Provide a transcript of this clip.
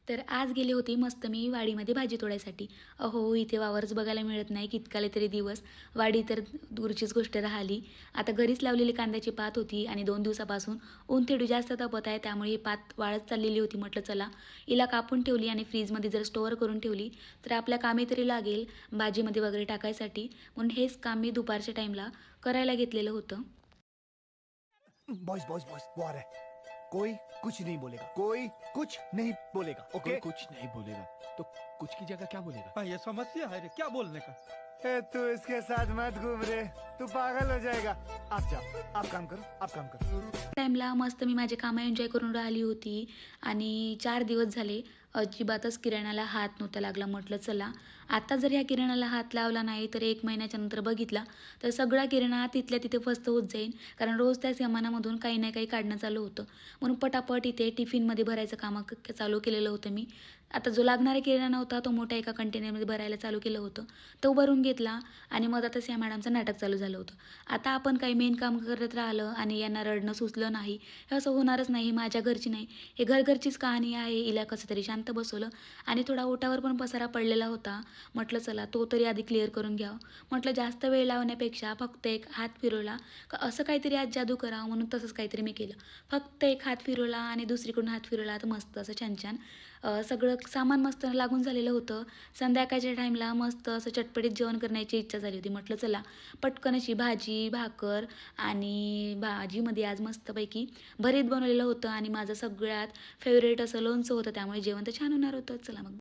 तर आज गेले होते मस्त मी वाडीमध्ये भाजी तोडायसाठी. अहो, इथे वावरच बघायला मिळत नाही कितकाले तरी दिवस. वाडी तर दूरचीच गोष्ट राहिली. आता घरीच लावलेली कांद्याची पात होती आणि 2 दिवसापासून ऊन थोडी जास्त तापत आहे, त्यामुळे ही पात वाळत चाललेली होती. म्हटलं चला हिला कापून ठेवली आणि फ्रीजमध्ये जर स्टोअर करून ठेवली तर आपल्या कामी तरी लागेल भाजीमध्ये वगैरे टाकायसाठी. म्हणून हेच काम मी दुपारच्या टाईमला करायला घेतलेलं होतं. बॉयज बॉयज बॉयज वो आ रहा है। कोई कुछ नहीं बोलेगा, कोई कुछ नहीं बोलेगा, कोई ओके? कुछ नहीं बोलेगा तो कुछ की जगह क्या बोलेगा? हाँ, ये समस्या है रे, क्या बोलने का। ए, तू इसके साथ मत घूम रे, तू पागल हो जाएगा। आप जाओ, आप काम करो, आप काम करो। टाईमला मस्त मी माझे कामं एन्जॉय करून राहिली होती आणि 4 दिवस झाले अजिबातच किराणाला हात नव्हता लागला. म्हटलं चला आता जर ह्या किराणाला हात लावला नाही तर 1 महिन्याच्या नंतर बघितला तर सगळा किराणा तिथल्या तिथे फस्त होत जाईल, कारण रोज त्या सामानामधून काही ना काही काढणं चालू होतं. म्हणून पटापट इथे टिफिनमध्ये भरायचं काम चालू केलेलं होतं मी. आता जो लागणारा किराणा होता तो मोठ्या एका कंटेनरमध्ये भरायला चालू केलं होतं. तो भरून घेतला आणि मग आता या मॅडमचं नाटक चालू झालं होतं. आता आपण काही मेन काम करत राहिलं आणि यांना रडणं सुचलं नाही, हे असं होणारच नाही. माझ्या घरची नाही, हे घरघरचीच कहाणी आहे. हिला कसं तरी शांत बसवलं आणि थोडा ओटावर पण पसारा पडलेला होता. म्हटलं चला तो तरी आधी क्लिअर करून घ्यावं. म्हटलं जास्त वेळ लावण्यापेक्षा फक्त एक हात फिरवला का असं काहीतरी आज जादू करावं, म्हणून तसंच काहीतरी मी केलं. फक्त एक हात फिरवला आणि दुसरीकडून हात फिरवला तर मस्त असं छान छान सगळं सामान मस्त लागून झालेलं होतं. संध्याकाळच्या टाईमला मस्त असं चटपटीत जेवण करण्याची इच्छा झाली होती. म्हटलं चला पटकन अशी भाजी भाकर आणि भाजीमध्ये आज मस्तपैकी भरीत बनवलेलं होतं आणि माझं सगळ्यात फेवरेट असं लोणचं होतं, त्यामुळे जेवण तर छान होणार होतं. चला मग